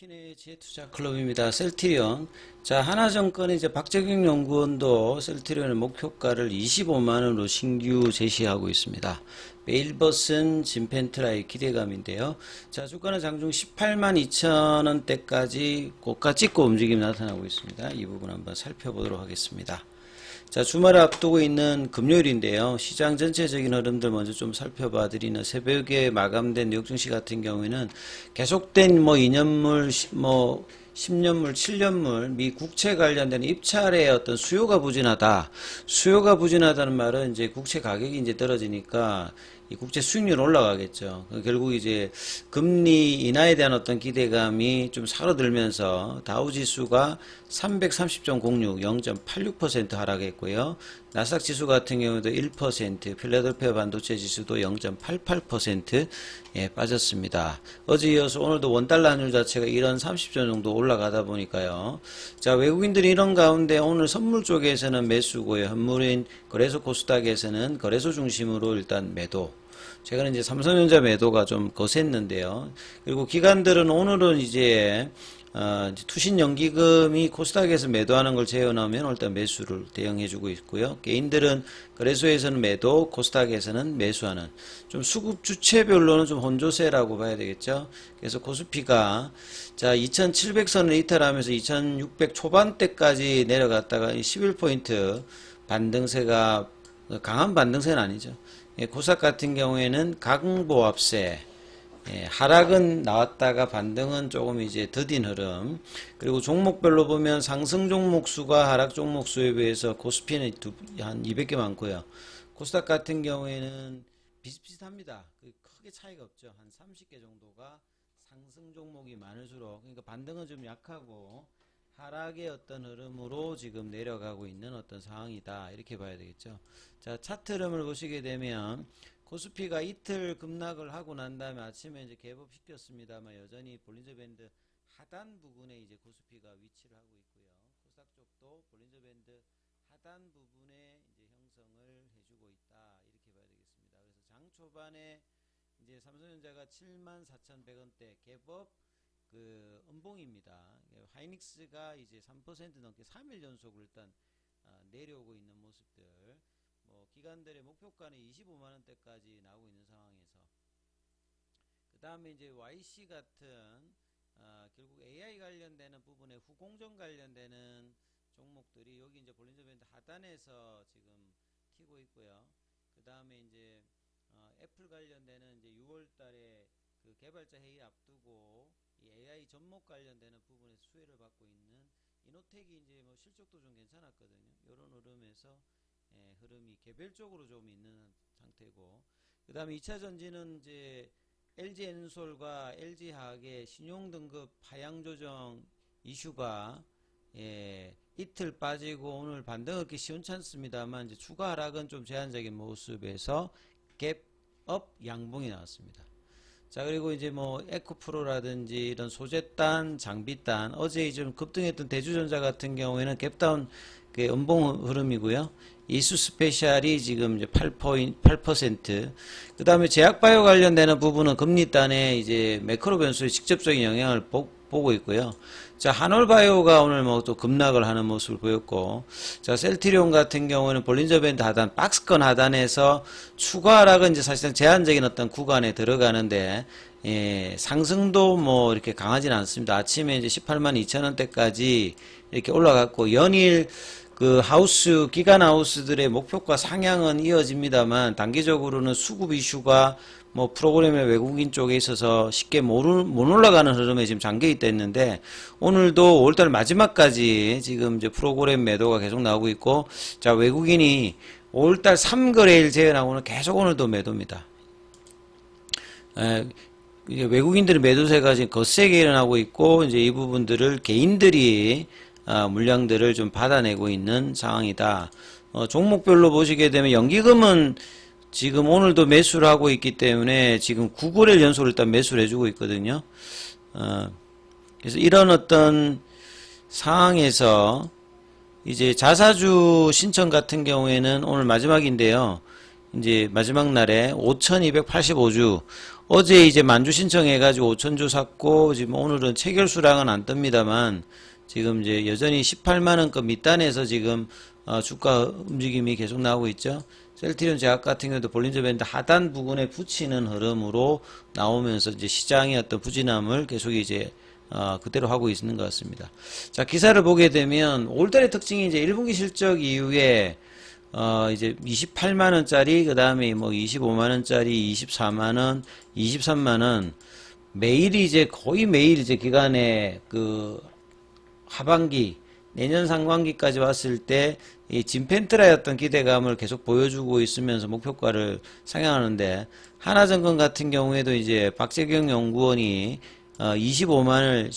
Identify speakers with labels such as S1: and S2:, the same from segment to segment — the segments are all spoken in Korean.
S1: 키네 지혜투자 클럽입니다. 셀트리온. 자, 하나증권의 이제 박재경 연구원도 셀트리온의 목표가를 25만원으로 신규 제시하고 있습니다. 메일버슨 진펜트라의 기대감인데요. 자, 주가는 장중 18만 2천원대까지 고가 찍고 움직임이 나타나고 있습니다. 이 부분 한번 살펴보도록 하겠습니다. 자, 주말을 앞두고 있는 금요일인데요. 시장 전체적인 흐름들 먼저 좀 살펴봐 드리는 새벽에 마감된 뉴욕 증시 같은 경우에는 계속된 2년물, 10년물, 7년물, 미 국채 관련된 입찰의 어떤 수요가 부진하다. 수요가 부진하다는 말은 이제 국채 가격이 이제 떨어지니까 이 국채 수익률 올라가겠죠. 결국 이제 금리 인하에 대한 어떤 기대감이 좀 사그라들면서 다우지수가 330.06, 0.86% 하락했고요. 나스닥 지수 같은 경우도 1%, 필라델피아 반도체 지수도 0.88% 빠졌습니다. 어제 이어서 오늘도 원달러 환율 자체가 1원 30전 정도 올라가다 보니까요. 자, 외국인들이 이런 가운데 오늘 선물 쪽에서는 매수고요. 현물인 거래소 코스닥에서는 거래소 중심으로 일단 매도. 최근에 이제 삼성전자 매도가 좀 거셌는데요. 그리고 기관들은 오늘은 이제 투신연기금이 코스닥에서 매도하는 걸 재현하면 일단 매수를 대응해주고 있고요. 개인들은 거래소에서는 매도, 코스닥에서는 매수하는 좀 수급 주체별로는 좀 혼조세라고 봐야 되겠죠. 그래서 코스피가 자 2700선을 이탈하면서 2600 초반대까지 내려갔다가 11포인트 반등세가 강한 반등세는 아니죠. 코스닥 같은 경우에는 강보합세. 하락은 나왔다가 반등은 조금 이제 더딘 흐름. 그리고 종목별로 보면 상승 종목 수가 하락 종목 수에 비해서 코스피는 한 200개 많고요. 코스닥 같은 경우에는 비슷비슷합니다. 크게 차이가 없죠. 한 30개 정도가 상승 종목이 많을수록, 그러니까 반등은 좀 약하고 하락의 어떤 흐름으로 지금 내려가고 있는 어떤 상황이다. 이렇게 봐야 되겠죠. 자, 차트 흐름을 보시게 되면 코스피가 이틀 급락을 하고 난 다음에 아침에 이제 개법시켰습니다만 여전히 볼린저 밴드 하단 부분에 이제 코스피가 위치를 하고 있고요. 코스닥 쪽도 볼린저 밴드 하단 부분에 이제 형성을 해주고 있다. 이렇게 봐야 되겠습니다. 그래서 장 초반에 이제 삼성전자가 74,100원대 개법 음봉입니다. 하이닉스가 이제 3% 넘게 3일 연속으로 일단 내려오고 있는 모습들. 기관들의 목표가는 25만원대까지 나오고 있는 상황에서 그 다음에 이제 YC 같은 결국 AI 관련되는 부분에 후공정 관련되는 종목들이 여기 이제 볼린저 밴드 하단에서 지금 키고 있고요. 그 다음에 이제 애플 관련되는 이제 6월달에 그 개발자 회의 앞두고 이 AI 접목 관련되는 부분에 수혜를 받고 있는 이노텍이 이제 실적도 좀 괜찮았거든요. 이런 흐름에서 흐름이 개별적으로 좀 있는 상태고, 그 다음에 2차 전지는 이제 LG엔솔과 LG화학의 신용등급 하향 조정 이슈가 이틀 빠지고 오늘 반등하기 시원찮습니다만 이제 추가 하락은 좀 제한적인 모습에서 갭업 양봉이 나왔습니다. 자, 그리고 이제 에코프로라든지 이런 소재단, 장비단, 어제 좀 급등했던 대주전자 같은 경우에는 갭다운 음봉 흐름이고요. 이수 스페셜이 지금 이제 8%. 그 다음에 제약바이오 관련되는 부분은 금리단에 이제 매크로 변수에 직접적인 영향을 보고 있고요. 자, 한올바이오가 오늘 또 급락을 하는 모습을 보였고, 자, 셀트리온 같은 경우는 볼린저 밴드 하단, 박스권 하단에서 추가 하락은 이제 사실상 제한적인 어떤 구간에 들어가는데, 상승도 이렇게 강하지는 않습니다. 아침에 이제 18만 2천원대까지 이렇게 올라갔고, 연일 기간 하우스들의 목표가 상향은 이어집니다만, 단기적으로는 수급 이슈가 프로그램의 외국인 쪽에 있어서 쉽게 못 올라가는 흐름에 지금 잠겨 있다 했는데, 오늘도 5월달 마지막까지 지금 이제 프로그램 매도가 계속 나오고 있고, 자, 외국인이 5월달 3거래일 제외하고는 계속 오늘도 매도입니다. 이제 외국인들의 매도세가 지금 거세게 일어나고 있고, 이제 이 부분들을 개인들이 물량들을 좀 받아내고 있는 상황이다. 종목별로 보시게 되면 연기금은 지금 오늘도 매수를 하고 있기 때문에 지금 9거래일 연속으로 일단 매수를 해주고 있거든요. 그래서 이런 어떤 상황에서 이제 자사주 신청 같은 경우에는 오늘 마지막인데요. 이제 마지막 날에 5285주. 어제 이제 만주 신청해가지고 5천주 샀고, 지금 오늘은 체결수량은 안 뜹니다만, 지금 이제 여전히 18만원급 밑단에서 지금, 주가 움직임이 계속 나오고 있죠. 셀트리온 제약 같은 경우도 볼린저 밴드 하단 부근에 붙이는 흐름으로 나오면서 이제 시장의 어떤 부진함을 계속 이제 그대로 하고 있는 것 같습니다. 자, 기사를 보게 되면 올달의 특징이 이제 1분기 실적 이후에 이제 28만원짜리, 그 다음에 뭐 25만원짜리, 24만원, 23만원, 매일이 이제 거의 매일 이제 기간에 그 하반기, 내년 상반기까지 왔을 때 이 진펜트라의 어떤 기대감을 계속 보여주고 있으면서 목표가를 상향하는데, 하나증권 같은 경우에도 이제 박재경 연구원이 25만을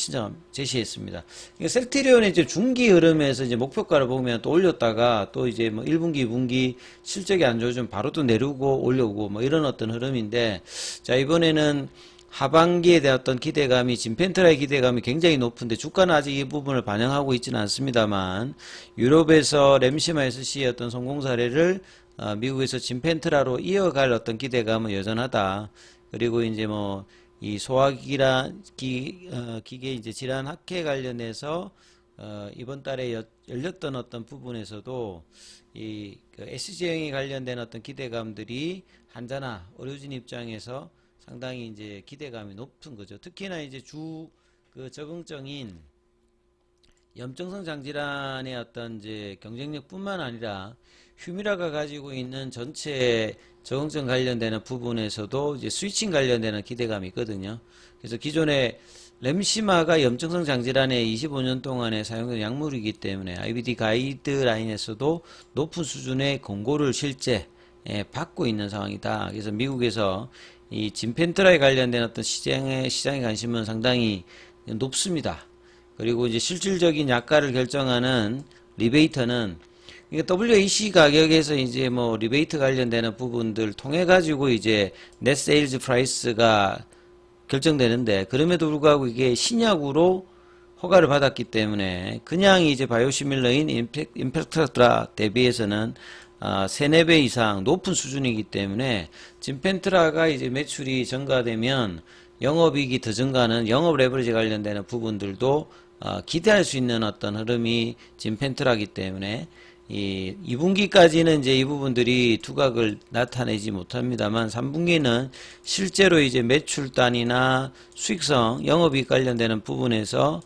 S1: 제시했습니다. 그러니까 셀트리온의 이제 중기 흐름에서 이제 목표가를 보면 또 올렸다가 또 이제 뭐 1분기, 2분기 실적이 안 좋으면 바로 또 내려오고 올려오고 뭐 이런 어떤 흐름인데, 자, 이번에는 하반기에 대한 어떤 기대감이, 진펜트라의 기대감이 굉장히 높은데 주가는 아직 이 부분을 반영하고 있지는 않습니다만, 유럽에서 램시마 SC의 어떤 성공 사례를 미국에서 진펜트라로 이어갈 어떤 기대감은 여전하다. 그리고 이제 뭐 이 기계 이제 질환 학회 관련해서 이번 달에 열렸던 어떤 부분에서도 이 SG형에 관련된 어떤 기대감들이 환자나 의료진 입장에서 상당히 이제 기대감이 높은 거죠. 특히나 이제 그 적응증인 염증성 장질환의 어떤 이제 경쟁력뿐만 아니라 휴미라가 가지고 있는 전체 적응증 관련되는 부분에서도 이제 스위칭 관련되는 기대감이 있거든요. 그래서 기존에 램시마가 염증성 장질환에 25년 동안에 사용된 약물이기 때문에 IBD 가이드라인에서도 높은 수준의 권고를 실제 받고 있는 상황이다. 그래서 미국에서 이 진펜트라에 관련된 어떤 시장의 관심은 상당히 높습니다. 그리고 이제 실질적인 약가를 결정하는 리베이터는, 그러니까 WAC 가격에서 이제 뭐 리베이트 관련되는 부분들 통해 가지고 이제 넷 세일즈 프라이스가 결정되는데, 그럼에도 불구하고 이게 신약으로 허가를 받았기 때문에 그냥 이제 바이오시밀러인 임팩트라 대비해서는 3-4배 이상 높은 수준이기 때문에 진펜트라가 이제 매출이 증가되면 영업이익이 더 증가하는 영업 레버리지 관련되는 부분들도 기대할 수 있는 어떤 흐름이 진펜트라기 때문에 이 2분기까지는 이제 이 부분들이 두각을 나타내지 못합니다만 3분기는 실제로 이제 매출단이나 수익성, 영업이익 관련되는 부분에서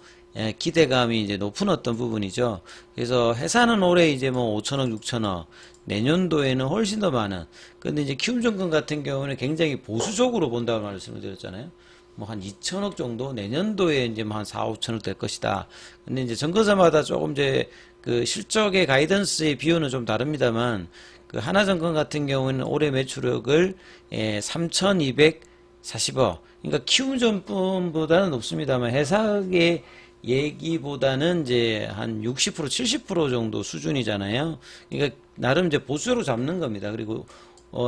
S1: 기대감이 이제 높은 어떤 부분이죠. 그래서 회사는 올해 이제 뭐 5천억, 6천억, 내년도에는 훨씬 더 많은. 근데 이제 키움증권 같은 경우는 굉장히 보수적으로 본다고 말씀을 드렸잖아요. 뭐 한 2천억 정도, 내년도에 이제 뭐 한 4, 5천억 될 것이다. 근데 이제 증권사마다 조금 이제 그 실적의 가이던스의 비율은 좀 다릅니다만, 그 하나증권 같은 경우는 올해 매출액을 3,240억. 그러니까 키움증권보다는 높습니다만 회사의 얘기보다는 이제 한 60%, 70% 정도 수준이잖아요. 그러니까 나름 이제 보수로 잡는 겁니다. 그리고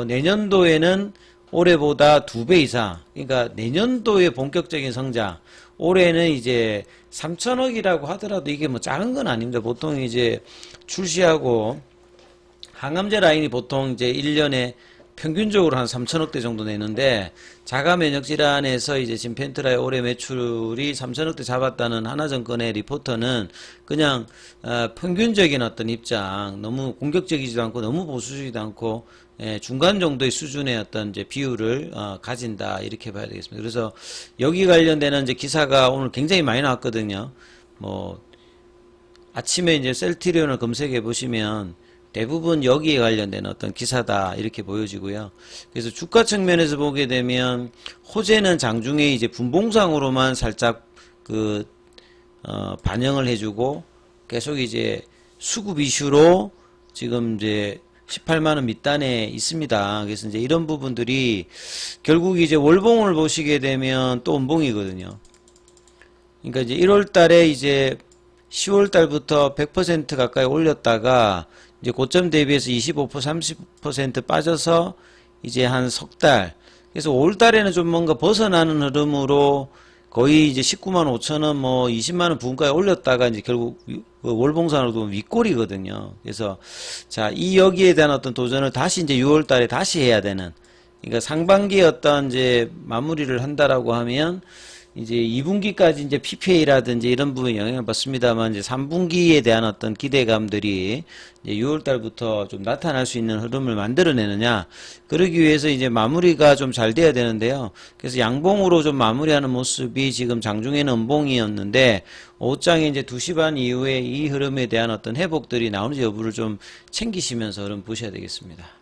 S1: 내년도에는 올해보다 2배 이상. 그러니까 내년도의 본격적인 성장. 올해는 이제 3천억이라고 하더라도 이게 뭐 작은 건 아닙니다. 보통 이제 출시하고 항암제 라인이 보통 이제 1년에 평균적으로 한 3천억대 정도 내는데, 자가 면역 질환에서 이제 진펜트라의 올해 매출이 3천억대 잡았다는 하나증권의 리포터는 그냥 평균적인 어떤 입장, 너무 공격적이지도 않고 너무 보수적이지도 않고 중간 정도의 수준의 어떤 이제 비율을 가진다, 이렇게 봐야 되겠습니다. 그래서 여기 관련되는 이제 기사가 오늘 굉장히 많이 나왔거든요. 뭐 아침에 이제 셀트리온을 검색해 보시면 대부분 여기에 관련된 어떤 기사다, 이렇게 보여지고요. 그래서 주가 측면에서 보게 되면 호재는 장중에 이제 분봉상으로만 살짝 반영을 해주고 계속 이제 수급 이슈로 지금 이제 18만원 밑단에 있습니다. 그래서 이제 이런 부분들이 결국 이제 월봉을 보시게 되면 또 음봉이거든요. 그러니까 이제 1월 달에 이제 10월 달부터 100% 가까이 올렸다가 이제 고점 대비해서 25%, 30% 빠져서 이제 한 석 달. 그래서 5월 달에는 좀 뭔가 벗어나는 흐름으로 거의 이제 19만 5천원, 뭐 20만원 부근까지 올렸다가 이제 결국 월봉산으로도 윗골이거든요. 그래서 자, 이 여기에 대한 어떤 도전을 다시 이제 6월 달에 다시 해야 되는 그러니까 상반기에 어떤 이제 마무리를 한다라고 하면 이제 2분기까지 이제 PPA라든지 이런 부분에 영향을 받습니다만, 이제 3분기에 대한 어떤 기대감들이 이제 6월 달부터 좀 나타날 수 있는 흐름을 만들어내느냐, 그러기 위해서 이제 마무리가 좀 잘 돼야 되는데요. 그래서 양봉으로 좀 마무리하는 모습이 지금 장중에는 음봉이었는데, 오후장에 이제 2시 반 이후에 이 흐름에 대한 어떤 회복들이 나오는지 여부를 좀 챙기시면서 흐름 보셔야 되겠습니다.